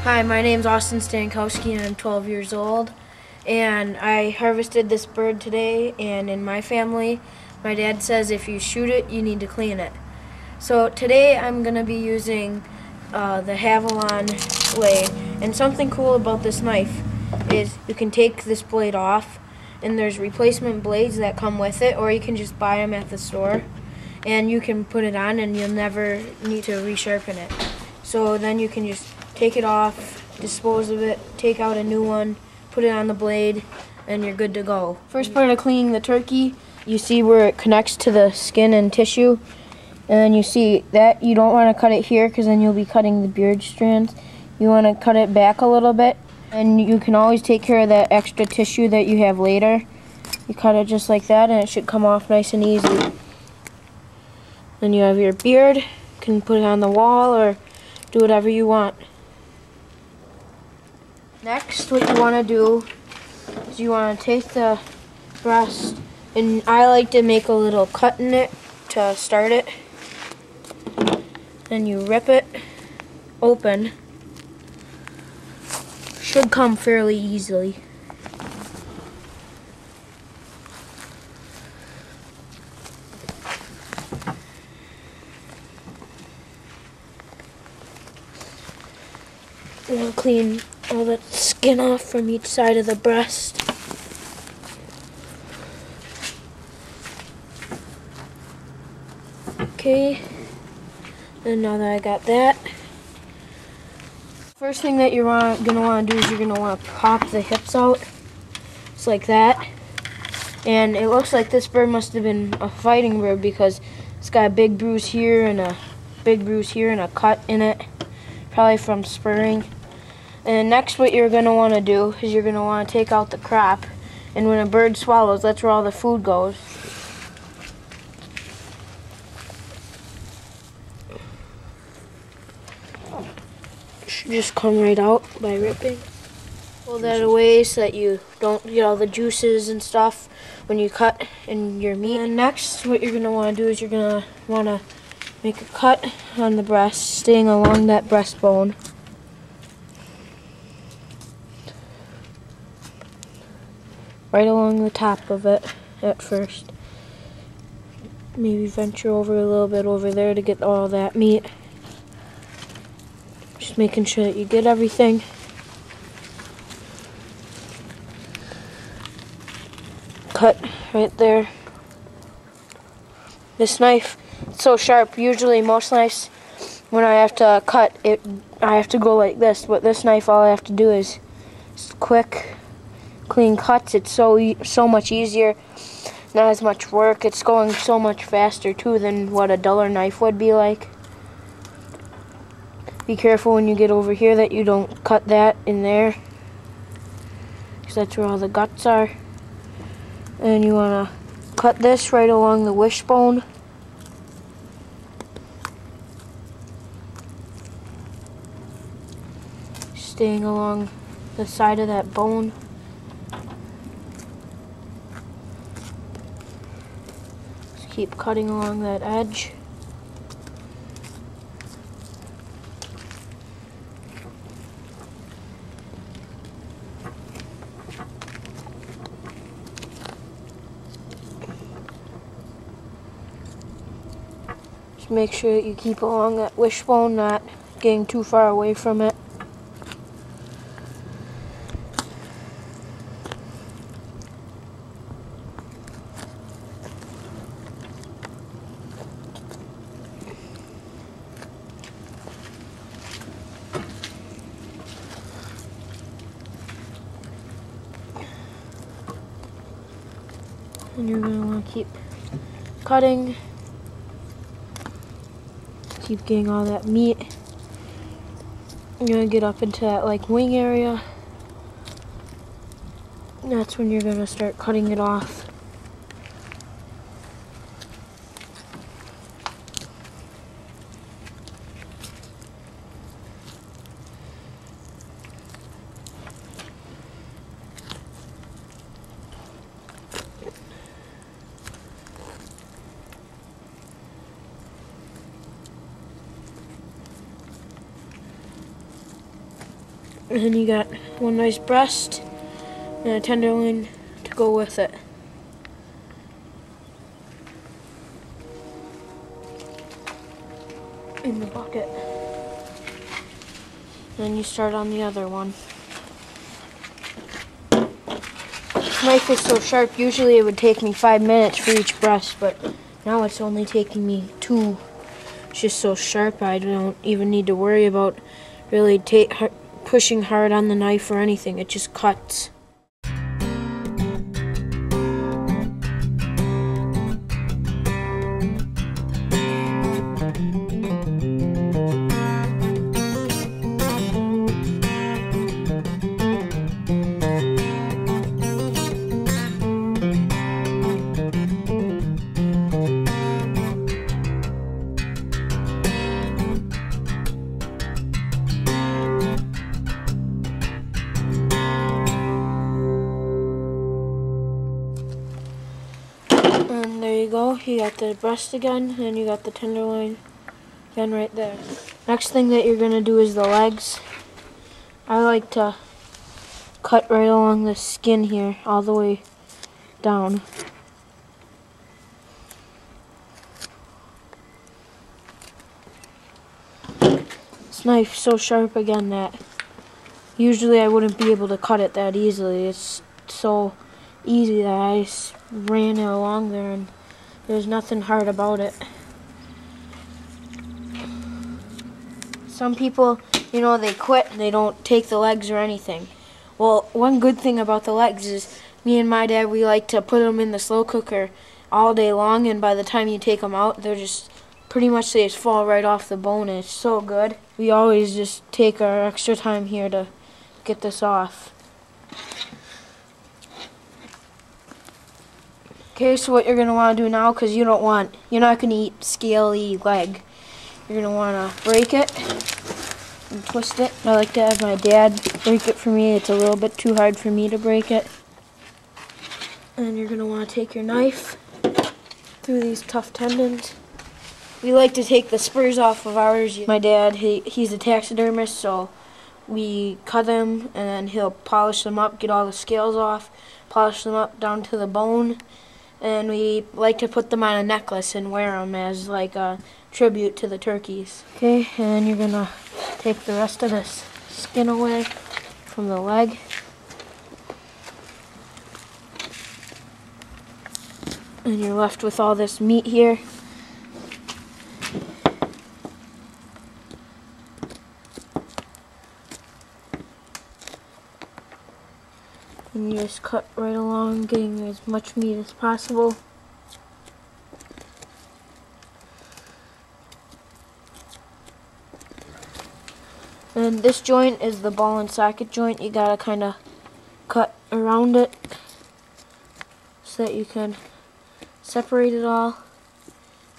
Hi, my name's Austin Stankowski and I'm 12 years old. And I harvested this bird today, and in my family, my dad says if you shoot it, you need to clean it. So today I'm going to be using the Havalon blade. And something cool about this knife is you can take this blade off, and there's replacement blades that come with it, or you can just buy them at the store. And you can put it on and you'll never need to resharpen it. So then you can just take it off, dispose of it, take out a new one, put it on the blade, and you're good to go. First part of cleaning the turkey, you see where it connects to the skin and tissue. And you see that you don't want to cut it here because then you'll be cutting the beard strands. You want to cut it back a little bit, and you can always take care of that extra tissue that you have later. You cut it just like that and it should come off nice and easy. Then you have your beard. You can put it on the wall or do whatever you want. Next, what you want to do is you want to take the breast, and I like to make a little cut in it to start it. Then you rip it open. Should come fairly easily. You want to clean all the skin off from each side of the breast. Okay, and now that I got that, first thing that you're gonna want to do is you're gonna want to pop the hips out, just like that. And it looks like this bird must have been a fighting bird because it's got a big bruise here and a big bruise here and a cut in it, probably from spurring. And next, what you're going to want to do is you're going to want to take out the crop. And when a bird swallows, that's where all the food goes. It should just come right out by ripping. Pull that away so that you don't get all the juices and stuff when you cut in your meat. And next, what you're going to want to do is you're going to want to make a cut on the breast, staying along that breastbone. Right along the top of it at first. Maybe venture over a little bit over there to get all that meat. Just making sure that you get everything. Cut right there. This knife, it's so sharp. Usually most knives, when I have to cut it, I have to go like this. But this knife, all I have to do is quick, clean cuts. It's so much easier, not as much work. It's going so much faster too than what a duller knife would be like. Be careful when you get over here that you don't cut that in there, because that's where all the guts are. And you want to cut this right along the wishbone. Staying along the side of that bone. Keep cutting along that edge. Just make sure that you keep along that wishbone, not getting too far away from it. And you're going to want to keep cutting, keep getting all that meat. You're going to get up into that like wing area. And that's when you're going to start cutting it off. And then you got one nice breast and a tenderloin to go with it. In the bucket. Then you start on the other one. This knife is so sharp, usually it would take me 5 minutes for each breast, but now it's only taking me 2. It's just so sharp I don't even need to worry about really pushing hard on the knife or anything. It just cuts. And there you go, you got the breast again, and you got the tenderloin again right there. Next thing that you're going to do is the legs. I like to cut right along the skin here, all the way down. This knife's so sharp again that usually I wouldn't be able to cut it that easily. It's so easy that I just ran it along there and there's nothing hard about it. Some people, you know, they quit and they don't take the legs or anything. Well, one good thing about the legs is me and my dad, we like to put them in the slow cooker all day long, and by the time you take them out, they're just pretty much, they just fall right off the bone, and it's so good. We always just take our extra time here to get this off. Okay, so what you're going to want to do now, because you're not going to eat scaly leg. You're going to want to break it and twist it. I like to have my dad break it for me. It's a little bit too hard for me to break it. And you're going to want to take your knife through these tough tendons. We like to take the spurs off of ours. My dad, he's a taxidermist, so we cut them and then he'll polish them up, get all the scales off, polish them up down to the bone. And we like to put them on a necklace and wear them as like a tribute to the turkeys. Okay, and you're gonna take the rest of this skin away from the leg. And you're left with all this meat here. And you just cut right along, getting as much meat as possible. And this joint is the ball and socket joint. You gotta kind of cut around it so that you can separate it all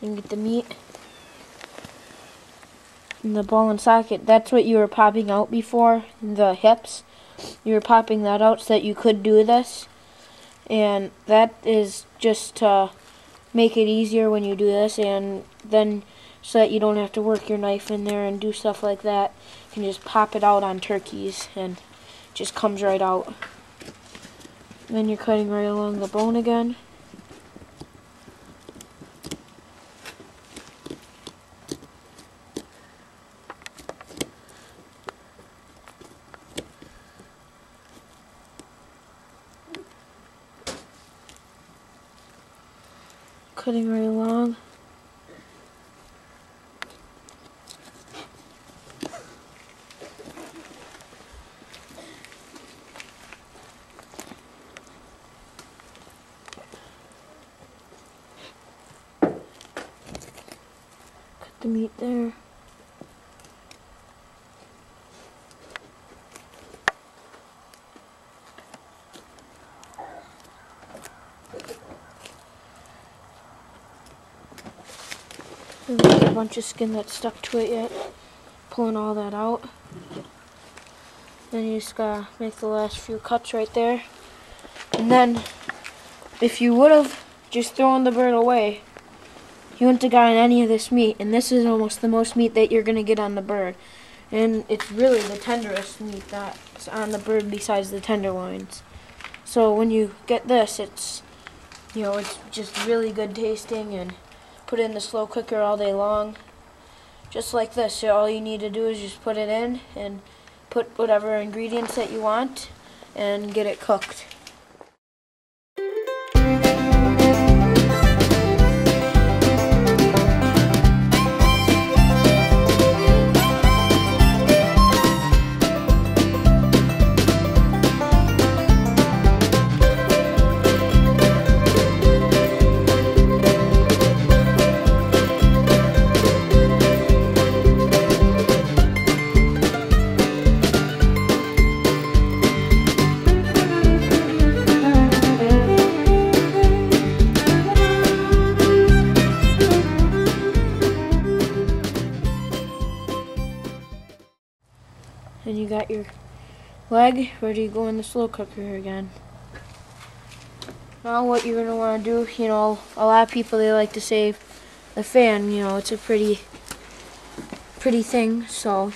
and get the meat. And the ball and socket, that's what you were popping out before, the hips. You were popping that out so that you could do this, and that is just to make it easier when you do this, and then so that you don't have to work your knife in there and do stuff like that. You can just pop it out on turkeys and it just comes right out. And then you're cutting right along the bone again. Cutting right along. Cut the meat there. And there's a bunch of skin that's stuck to it yet. Pulling all that out. Then you just gotta make the last few cuts right there. And then, if you would have just thrown the bird away, you wouldn't have gotten any of this meat. And this is almost the most meat that you're gonna get on the bird. And it's really the tenderest meat that's on the bird besides the tenderloins. So when you get this, it's just really good tasting, and put it in the slow cooker all day long. Just like this. So all you need to do is just put it in and put whatever ingredients that you want and get it cooked. And you got your leg ready to go in the slow cooker again. Now what you're going to want to do, a lot of people, they like to save the fan. It's a pretty thing, so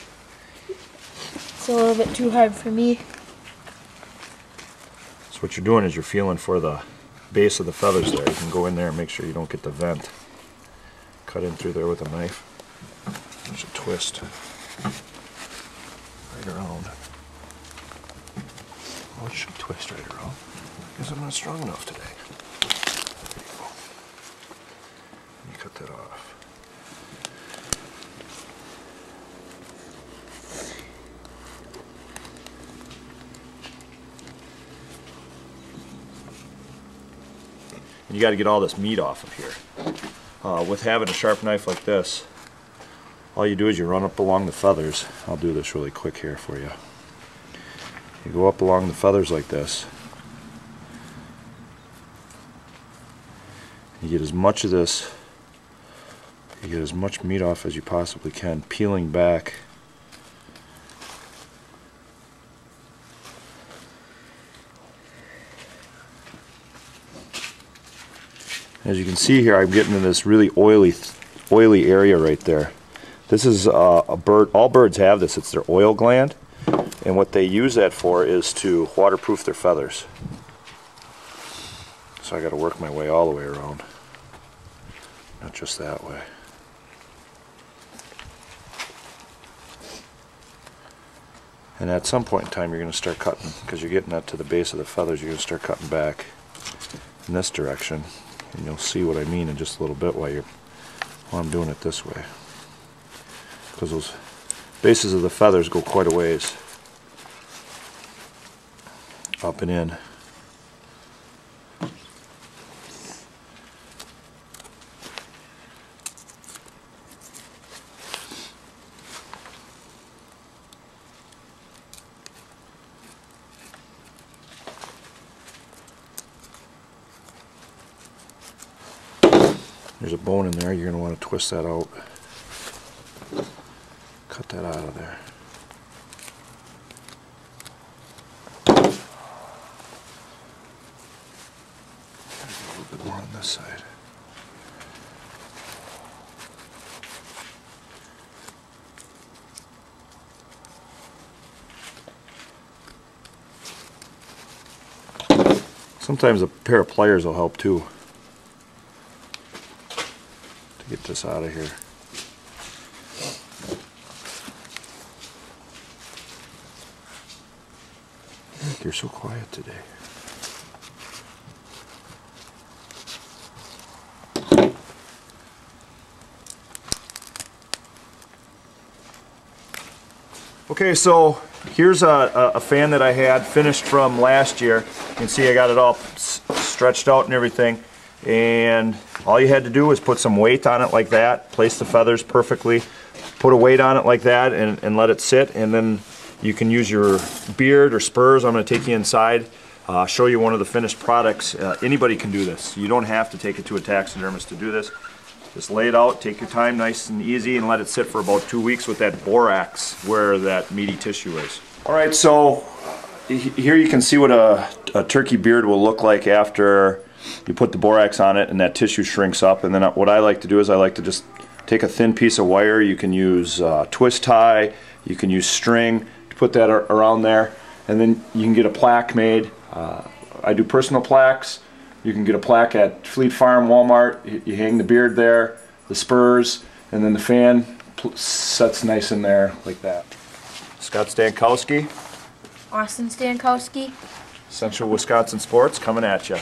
it's a little bit too hard for me. So what you're doing is you're feeling for the base of the feathers there. You can go in there and make sure you don't get the vent. Cut in through there with a knife. There's a twist. Right around. Oh, it should twist right around. I guess I'm not strong enough today. There you go. Let me cut that off. And you got to get all this meat off of here. With having a sharp knife like this, all you do is you run up along the feathers. I'll do this really quick here for you. You go up along the feathers like this. You get as much of this, you get as much meat off as you possibly can, peeling back. As you can see here, I'm getting in this really oily area right there. This is a bird, all birds have this, it's their oil gland, and what they use that for is to waterproof their feathers. So I got to work my way all the way around, not just that way. And at some point in time you're going to start cutting, because you're getting that to the base of the feathers, you're going to start cutting back in this direction, and you'll see what I mean in just a little bit while I'm doing it this way. Because those bases of the feathers go quite a ways up and in. There's a bone in there, you're going to want to twist that out. Cut that out of there. A little bit more on this side. Sometimes a pair of pliers will help too, to get this out of here. You're so quiet today. Okay, so here's a fan that I had finished from last year. You can see I got it all stretched out and everything. And all you had to do was put some weight on it like that, place the feathers perfectly, put a weight on it like that, and let it sit, and then you can use your beard or spurs. I'm going to take you inside, show you one of the finished products. Anybody can do this. You don't have to take it to a taxidermist to do this. Just lay it out, take your time nice and easy, and let it sit for about 2 weeks with that borax where that meaty tissue is. Alright, so here you can see what a turkey beard will look like after you put the borax on it and that tissue shrinks up. And then what I like to do is I like to just take a thin piece of wire. You can use twist tie, You can use string to put that around there, and then you can get a plaque made. I do personal plaques. You can get a plaque at Fleet Farm, Walmart. You hang the beard there, the spurs, and then the fan sets nice in there like that. Scott Stankowski, Austin Stankowski. Central Wisconsin Sports, coming at you.